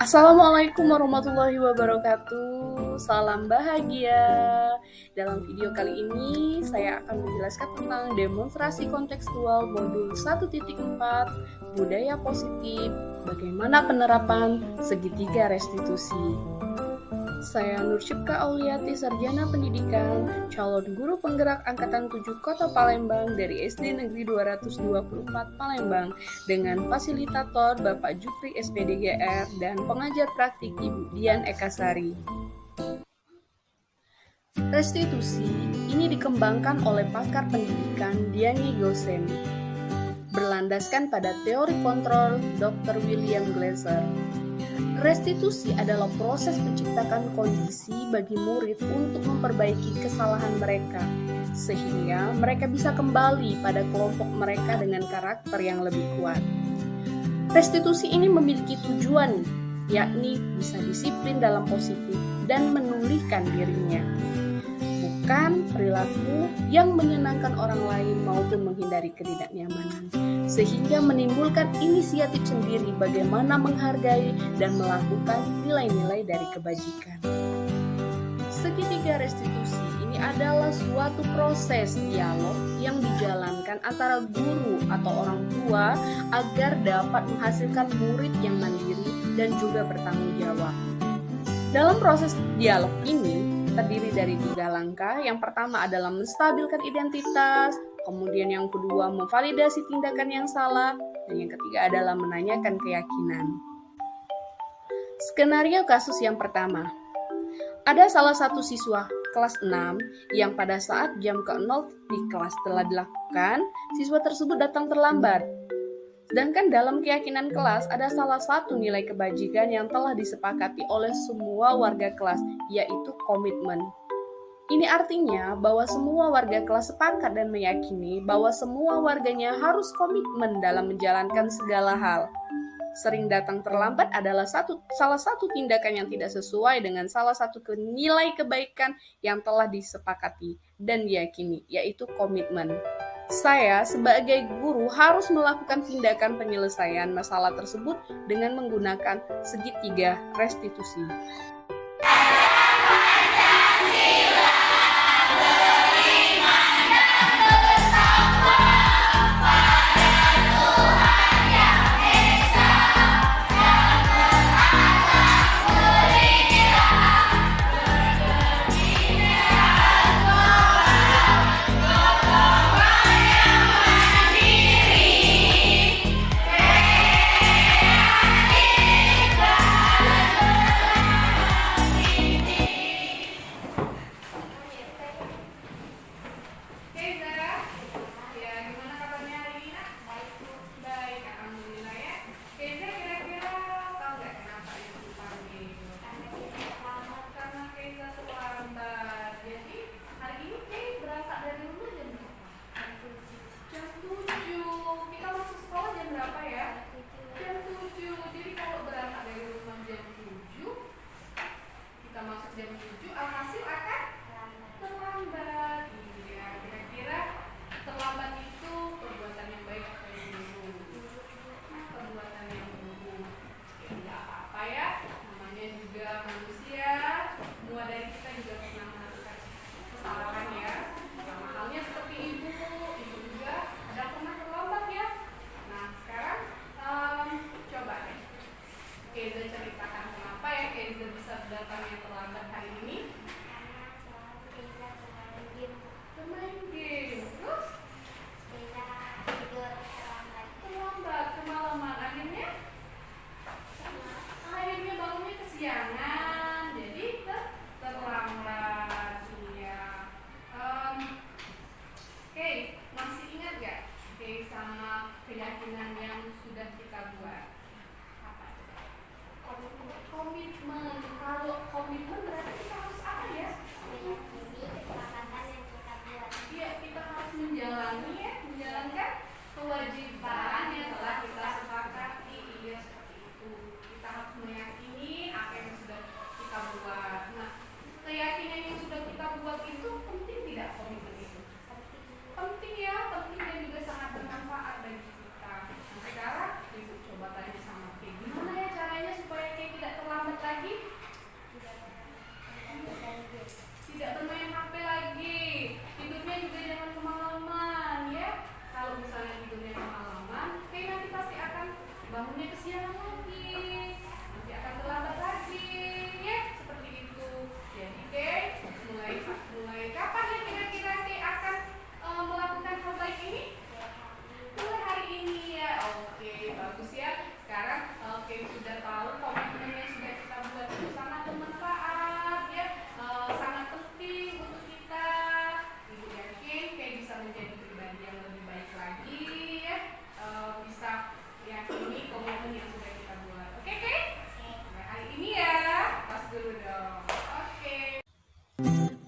Assalamualaikum warahmatullahi wabarakatuh. Salam bahagia. Dalam video kali ini saya akan menjelaskan tentang demonstrasi kontekstual modul 1.4 budaya positif, bagaimana penerapan segitiga restitusi. Saya Nur Syipka Auliati, Sarjana Pendidikan, calon guru penggerak Angkatan 7 Kota Palembang dari SD Negeri 224 Palembang, dengan fasilitator Bapak Jupri SPDGR dan pengajar praktik Ibu Dian Ekasari. Restitusi ini dikembangkan oleh pakar pendidikan Diani Gosen, berlandaskan pada teori kontrol Dr. William Glasser. Restitusi adalah proses menciptakan kondisi bagi murid untuk memperbaiki kesalahan mereka, sehingga mereka bisa kembali pada kelompok mereka dengan karakter yang lebih kuat. Restitusi ini memiliki tujuan, yakni bisa disiplin dalam positif dan memulihkan dirinya, bukan perilaku yang menyenangkan orang lain maupun menghindari ketidaknyamanan, sehingga menimbulkan inisiatif sendiri bagaimana menghargai dan melakukan nilai-nilai dari kebajikan. Segitiga restitusi ini adalah suatu proses dialog yang dijalankan antara guru atau orang tua agar dapat menghasilkan murid yang mandiri dan juga bertanggung jawab. Dalam proses dialog ini terdiri dari 3 langkah. Yang pertama adalah menstabilkan identitas, kemudian yang kedua memvalidasi tindakan yang salah, dan yang ketiga adalah menanyakan keyakinan. Skenario kasus yang pertama. Ada salah satu siswa kelas 6 yang pada saat jam ke-0 di kelas telah dilakukan, siswa tersebut datang terlambat. Sedangkan dalam keyakinan kelas ada salah satu nilai kebajikan yang telah disepakati oleh semua warga kelas, yaitu komitmen. Ini artinya bahwa semua warga kelas sepakat dan meyakini bahwa semua warganya harus komitmen dalam menjalankan segala hal. Sering datang terlambat adalah salah satu tindakan yang tidak sesuai dengan salah satu nilai kebaikan yang telah disepakati dan diyakini, yaitu komitmen. Saya sebagai guru harus melakukan tindakan penyelesaian masalah tersebut dengan menggunakan segitiga restitusi. dulu dong. Oke.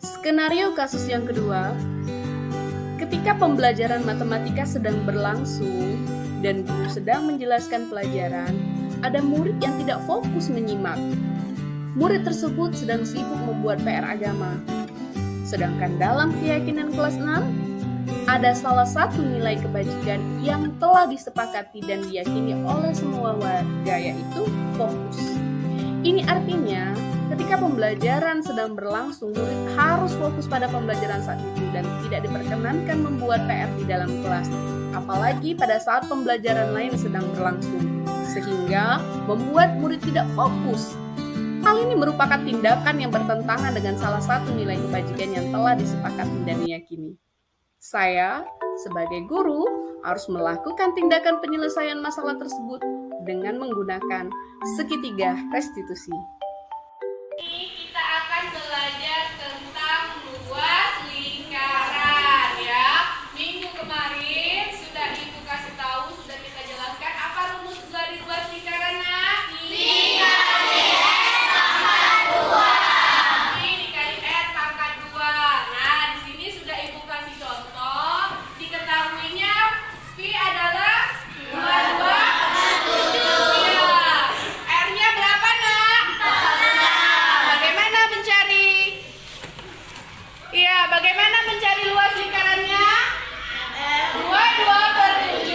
Skenario kasus yang kedua, ketika pembelajaran matematika sedang berlangsung dan guru sedang menjelaskan pelajaran, ada murid yang tidak fokus menyimak. Murid tersebut sedang sibuk membuat PR agama. Sedangkan dalam keyakinan kelas 6, ada salah satu nilai kebajikan yang telah disepakati dan diyakini oleh semua warga, yaitu fokus. Ini artinya, ketika pembelajaran sedang berlangsung, murid harus fokus pada pembelajaran saat itu dan tidak diperkenankan membuat PR di dalam kelas, apalagi pada saat pembelajaran lain sedang berlangsung, sehingga membuat murid tidak fokus. Hal ini merupakan tindakan yang bertentangan dengan salah satu nilai kebajikan yang telah disepakati dan diyakini. Saya, sebagai guru, harus melakukan tindakan penyelesaian masalah tersebut dengan menggunakan segitiga restitusi. Kita akan belajar tentang luas lingkaran ya. Minggu kemarin sudah Ibu kasih tahu, sudah kita jelaskan apa rumus dari luas lingkaran, Nak? Bagaimana mencari luas lingkarannya? 22/7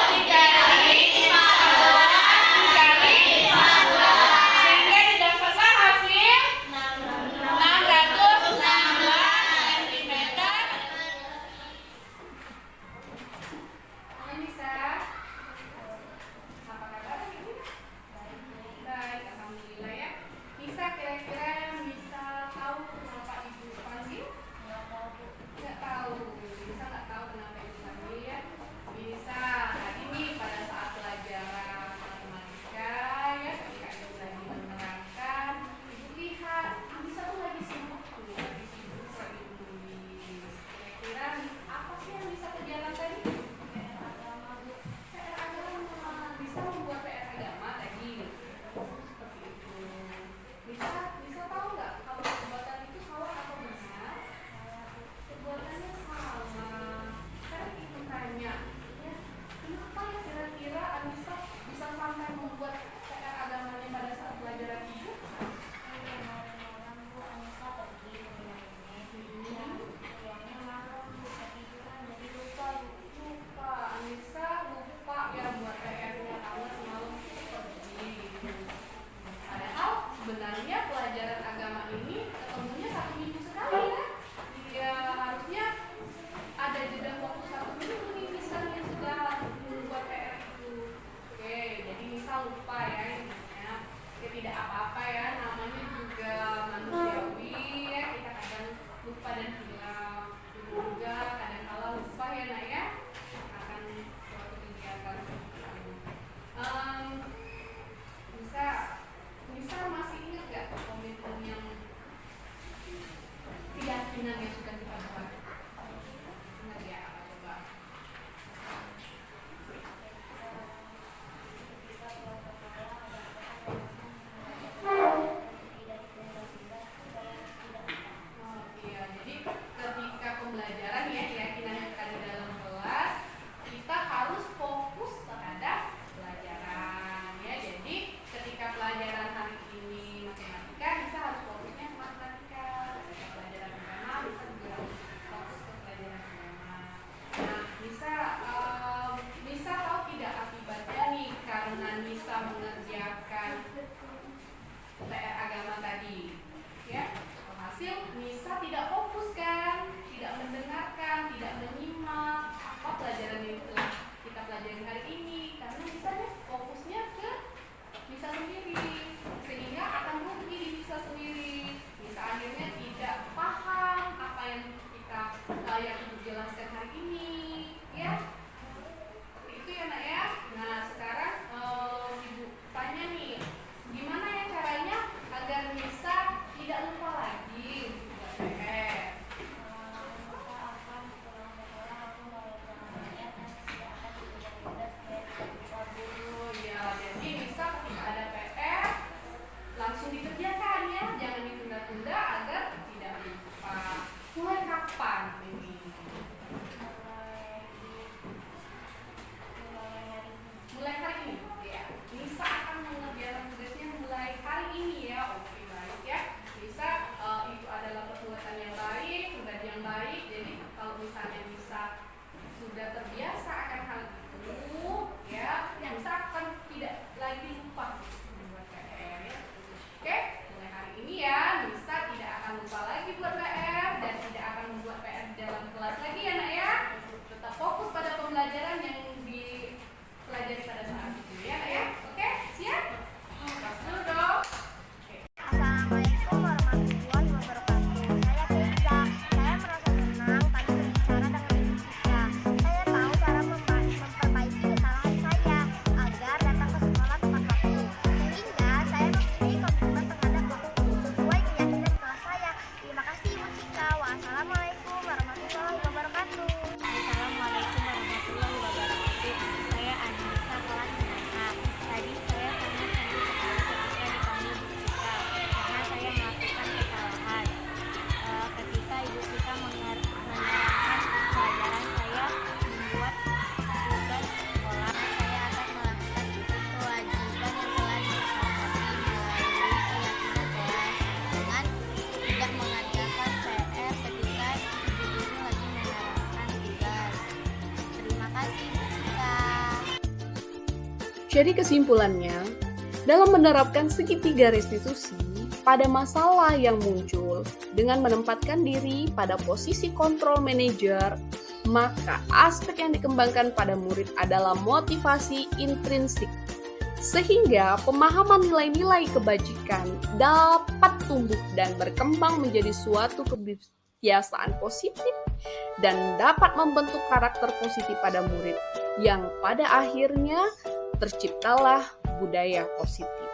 dikali 14 dikali 14, sehingga didapatkan hasil 616 cm. Bisa? Apa kabar? Baik, alhamdulillah ya. Bisa kira-kira bisa tahu kenapa Ibu panggil? Nggak tahu. Bisa nggak tahu kenapa Ibu panggil ya? Bisa. Hari ini pada saat pelajaran matematika ya, ketika Ibu lagi menerangkan, Ibu lihat bisa tuh lagi sibuk tuh, lagi sibuk lagi menulis. Kira-kira apa sih yang bisa kerjakan tadi? PR agama. Bisa membuat PR agama tadi. Seperti itu. Bisa tahu nggak kalau perbuatan itu salah atau benar? Perbuatannya salah. Karena Ibu tanya, ya, kenapa ya kira-kira Anissa bisa sampai membuat PR agamanya pada saat pelajaran Ibu? Lupa. Anissa lupa ya buat PR-nya karena semalam pergi. Padahal sebenarnya pelajaran agama ini ketemunya 1 minggu sekali ya. Ya harusnya ada jeda waktu 1 minggu nih misalnya sudah membuat PR itu. Oke, jadi misal lupa ya intinya. Ya tidak apa-apa ya, namanya juga manusiawi ya, kita kadang lupa dan hilang. Ibu juga kadang kala lupa ya Nak ya akan suatu kegiatan. Bisa masih ingat gak komitmen yang keyakinan yang sudah kita buat? Ingat ya, apa coba? Iya, jadi ketika pembelajaran ya, keyakinan yang kita di dalam kelas, kita harus fokus terhadap pelajaran ya. Jadi ketika pelajaran hari ini matematika, bisa harus fokusnya matematika. Ketika pelajaran agama bisa juga Jadi kesimpulannya, dalam menerapkan segitiga restitusi pada masalah yang muncul dengan menempatkan diri pada posisi kontrol manajer, maka aspek yang dikembangkan pada murid adalah motivasi intrinsik, sehingga pemahaman nilai-nilai kebajikan dapat tumbuh dan berkembang menjadi suatu kebiasaan positif dan dapat membentuk karakter positif pada murid, yang pada akhirnya terciptalah budaya positif.